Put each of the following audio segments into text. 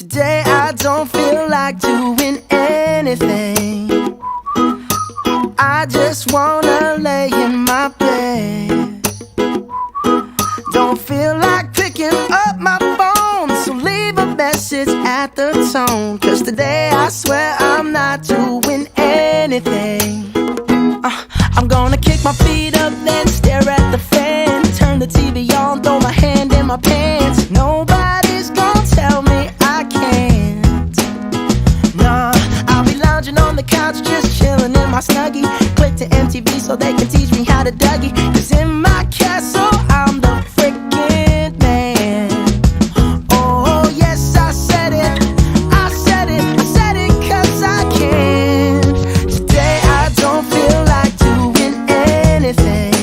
Today I don't feel like doing anything. I just wanna lay in my bed. Don't feel like picking up my phone, so leave a message at the tone. Cause today I swear I'm not doing anything. I'm gonna kick my feet up, then stare at the fan. Turn the TV on, throw my hand in my pants. Nobody's gonna tell me I can't. Nah, I'll be lounging on the couch, just chilling in my Snuggie. Click to MTV so they can teach me how to Dougie. Cause in my castle, I'm the freaking man. Oh, yes, I said it. I said it. I said it cause I can. Today I don't feel like doing anything.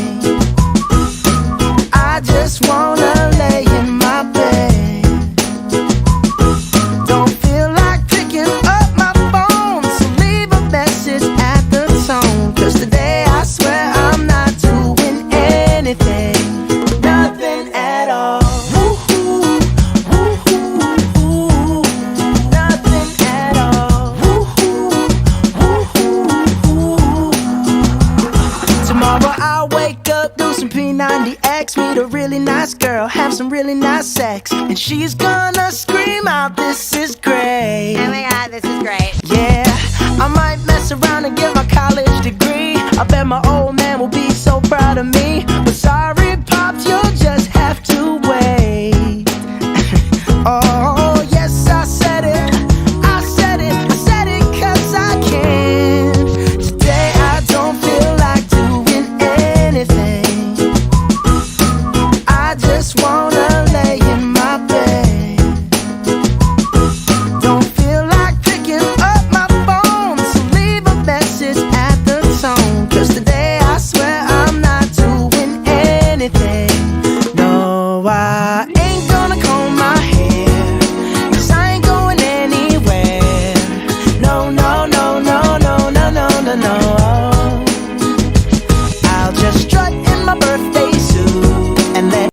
I just wanna lay in my bed. Don't feel like picking up my phone, so leave a message at the tone. Cause today I swear I'm not doing anything. Nothing at all. Woo-hoo, woo-hoo, nothing at all. Woo-hoo, woo-hoo. Tomorrow I'll wake up, do some P90X, meet a really nice girl, have some really nice sex, and she's gonna scream out, "This is great." Oh my god, this is great. Yeah, I might mess around and get my college degree. I bet my old man will be so proud of me.